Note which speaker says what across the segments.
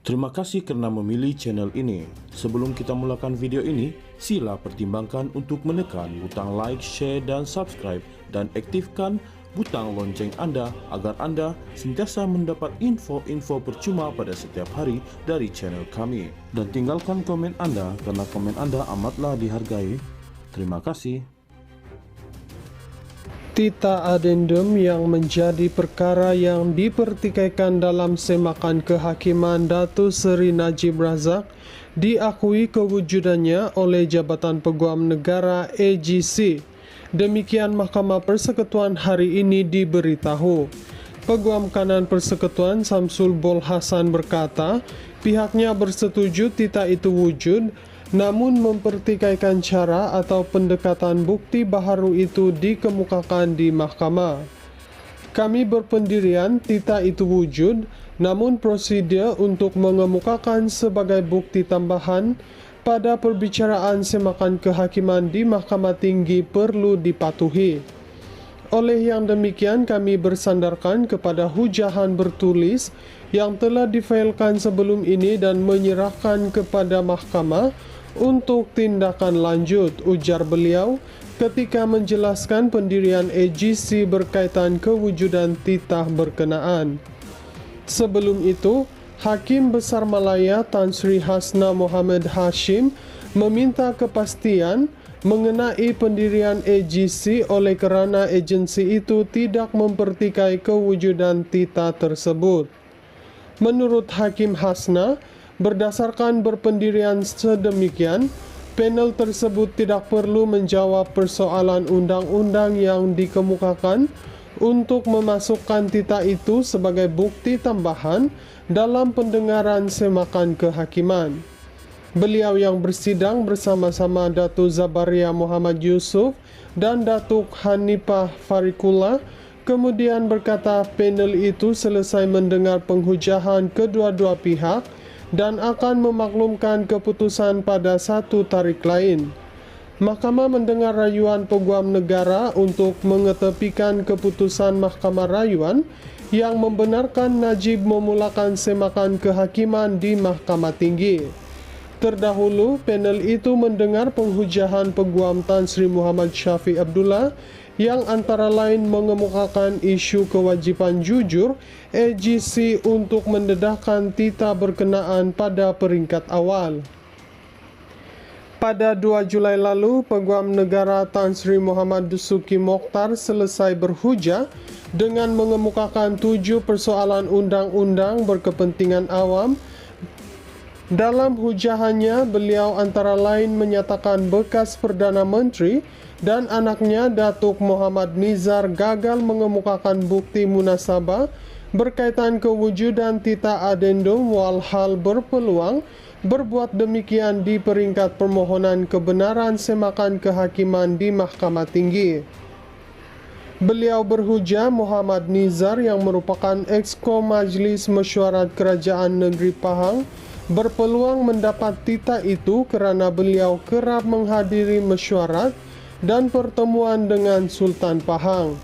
Speaker 1: Terima kasih karena memilih channel ini. Sebelum kita mulakan video ini, sila pertimbangkan untuk menekan butang like, share, dan subscribe, dan aktifkan butang lonceng Anda agar Anda sentiasa mendapat info-info percuma pada setiap hari dari channel kami. Dan tinggalkan komen Anda karena komen Anda amatlah dihargai. Terima kasih.
Speaker 2: Tita adendum yang menjadi perkara yang dipertikaikan dalam semakan kehakiman Datuk Seri Najib Razak diakui kewujudannya oleh Jabatan Peguam Negara AGC. Demikian Mahkamah Persekutuan hari ini diberitahu. Peguam Kanan Persekutuan Samsul Bol Hasan berkata, pihaknya bersetuju tita itu wujud, namun mempertikaikan cara atau pendekatan bukti baharu itu dikemukakan di mahkamah. Kami berpendirian tita itu wujud, namun prosedur untuk mengemukakan sebagai bukti tambahan pada perbicaraan semakan kehakiman di Mahkamah Tinggi perlu dipatuhi. Oleh yang demikian, kami bersandarkan kepada hujahan bertulis yang telah difailkan sebelum ini dan menyerahkan kepada mahkamah untuk tindakan lanjut, ujar beliau ketika menjelaskan pendirian AGC berkaitan kewujudan titah berkenaan. Sebelum itu, Hakim Besar Malaya Tan Sri Hasna Mohamad Hashim meminta kepastian mengenai pendirian AGC oleh kerana agensi itu tidak mempertikai kewujudan titah tersebut. Menurut Hakim Hasna, berdasarkan berpendirian sedemikian, panel tersebut tidak perlu menjawab persoalan undang-undang yang dikemukakan untuk memasukkan titah itu sebagai bukti tambahan dalam pendengaran semakan kehakiman. Beliau yang bersidang bersama-sama Datuk Zabaria Muhammad Yusuf dan Datuk Hanifah Farikullah kemudian berkata panel itu selesai mendengar penghujahan kedua-dua pihak dan akan memaklumkan keputusan pada satu tarikh lain. Mahkamah mendengar rayuan Peguam Negara untuk mengetepikan keputusan Mahkamah Rayuan yang membenarkan Najib memulakan semakan kehakiman di Mahkamah Tinggi. Terdahulu, panel itu mendengar penghujahan Peguam Tan Sri Muhammad Syafiq Abdullah yang antara lain mengemukakan isu kewajipan jujur AGC untuk mendedahkan titah berkenaan pada peringkat awal. Pada 2 Julai lalu, Peguam Negara Tan Sri Muhammad Dusuki Mokhtar selesai berhujah dengan mengemukakan 7 persoalan undang-undang berkepentingan awam. Dalam hujahannya, beliau antara lain menyatakan bekas Perdana Menteri dan anaknya Datuk Muhammad Nizar gagal mengemukakan bukti munasabah berkaitan kewujudan titah adendum walhal berpeluang berbuat demikian di peringkat permohonan kebenaran semakan kehakiman di Mahkamah Tinggi. Beliau berhujah Muhammad Nizar yang merupakan Exco Majlis Mesyuarat Kerajaan Negeri Pahang berpeluang mendapat titah itu kerana beliau kerap menghadiri mesyuarat dan pertemuan dengan Sultan Pahang.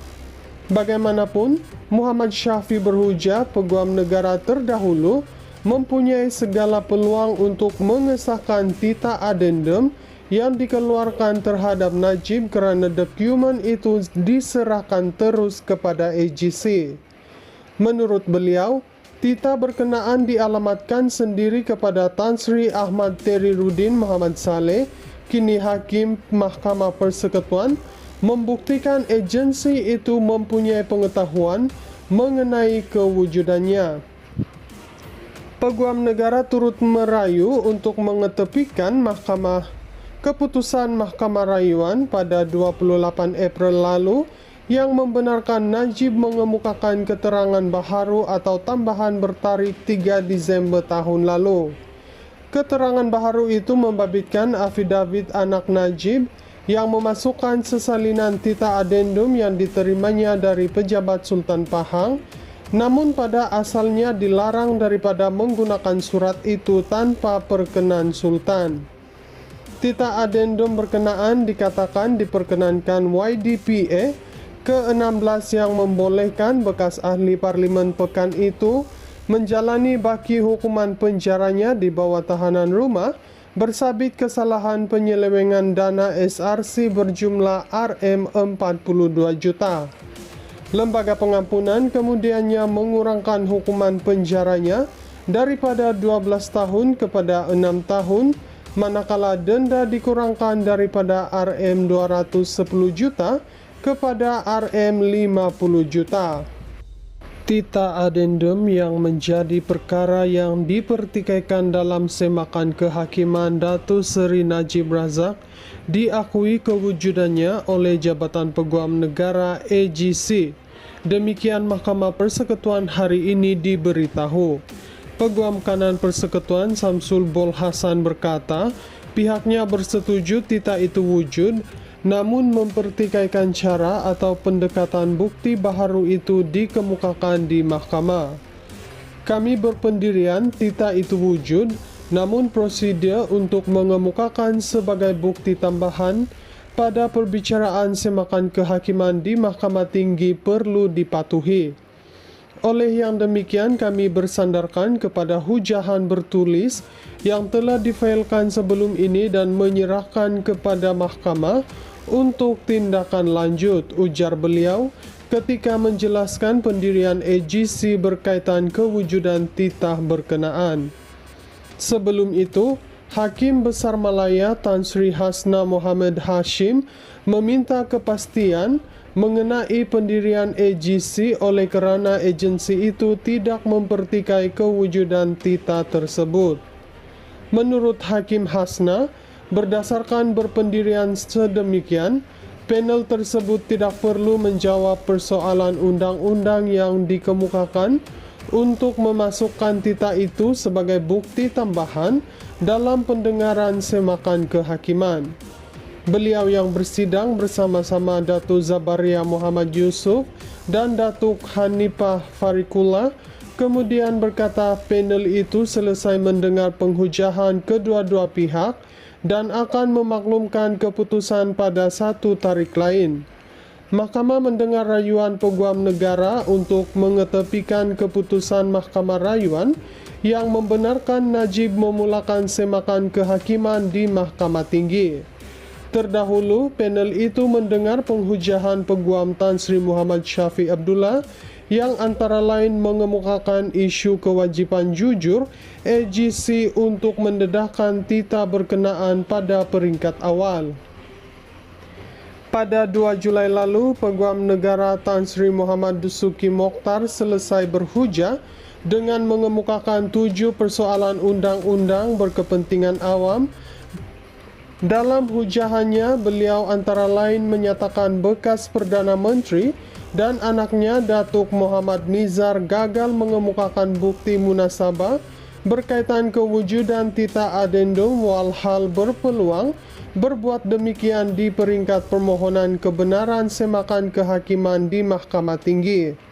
Speaker 2: Bagaimanapun, Muhammad Syafiq berhujah Peguam Negara terdahulu mempunyai segala peluang untuk mengesahkan titah adendum yang dikeluarkan terhadap Najib kerana dokumen itu diserahkan terus kepada AGC. Menurut beliau, titah berkenaan dialamatkan sendiri kepada Tan Sri Ahmad Teriruddin Muhammad Saleh, kini Hakim Mahkamah Persekutuan, membuktikan agensi itu mempunyai pengetahuan mengenai kewujudannya. Peguam Negara turut merayu untuk mengetepikan keputusan Mahkamah Rayuan pada 28 April lalu yang membenarkan Najib mengemukakan keterangan baharu atau tambahan bertarikh 3 Disember tahun lalu. Keterangan baharu itu membabitkan afidavit anak Najib yang memasukkan sesalinan titah adendum yang diterimanya dari pejabat Sultan Pahang, namun pada asalnya dilarang daripada menggunakan surat itu tanpa perkenan Sultan. Titah adendum berkenaan dikatakan diperkenankan YDPA ke-16 yang membolehkan bekas ahli parlimen pekan itu menjalani baki hukuman penjaranya di bawah tahanan rumah bersabit kesalahan penyelewengan dana SRC berjumlah Rm42 juta. Lembaga pengampunan kemudiannya mengurangkan hukuman penjaranya daripada 12 tahun kepada 6 tahun, manakala denda dikurangkan daripada Rm210 juta kepada Rm50 juta. Tita adendum yang menjadi perkara yang dipertikaikan dalam semakan kehakiman Datuk Seri Najib Razak diakui kewujudannya oleh Jabatan Peguam Negara AGC. Demikian Mahkamah Persekutuan hari ini diberitahu. Peguam Kanan Persekutuan Samsul Bol Hasan berkata, pihaknya bersetuju tita itu wujud, namun mempertikaikan cara atau pendekatan bukti baharu itu dikemukakan di mahkamah. Kami berpendirian tita itu wujud, namun prosedur untuk mengemukakan sebagai bukti tambahan pada perbicaraan semakan kehakiman di Mahkamah Tinggi perlu dipatuhi. Oleh yang demikian, kami bersandarkan kepada hujahan bertulis yang telah difailkan sebelum ini dan menyerahkan kepada mahkamah untuk tindakan lanjut, ujar beliau ketika menjelaskan pendirian AGC berkaitan kewujudan titah berkenaan. Sebelum itu, Hakim Besar Malaya Tan Sri Hasna Mohamad Hashim meminta kepastian mengenai pendirian AGC oleh kerana agensi itu tidak mempertikai kewujudan titah tersebut. Menurut Hakim Hasna, berdasarkan berpendirian sedemikian, panel tersebut tidak perlu menjawab persoalan undang-undang yang dikemukakan untuk memasukkan titah itu sebagai bukti tambahan dalam pendengaran semakan kehakiman. Beliau yang bersidang bersama-sama Datuk Zabaria Muhammad Yusuf dan Datuk Hanifah Farikullah kemudian berkata panel itu selesai mendengar penghujahan kedua-dua pihak dan akan memaklumkan keputusan pada satu tarikh lain. Mahkamah mendengar rayuan Peguam Negara untuk mengetepikan keputusan Mahkamah Rayuan yang membenarkan Najib memulakan semakan kehakiman di Mahkamah Tinggi. Terdahulu, panel itu mendengar penghujahan Peguam Tan Sri Muhammad Syafiq Abdullah yang antara lain mengemukakan isu kewajipan jujur AGC untuk mendedahkan titah berkenaan pada peringkat awal. Pada 2 Julai lalu, Peguam Negara Tan Sri Muhammad Dusuki Mokhtar selesai berhujah dengan mengemukakan 7 persoalan undang-undang berkepentingan awam. Dalam hujahannya, beliau antara lain menyatakan bekas Perdana Menteri dan anaknya Datuk Muhammad Nizar gagal mengemukakan bukti munasabah berkaitan kewujudan titah adendum walhal berpeluang berbuat demikian di peringkat permohonan kebenaran semakan kehakiman di Mahkamah Tinggi.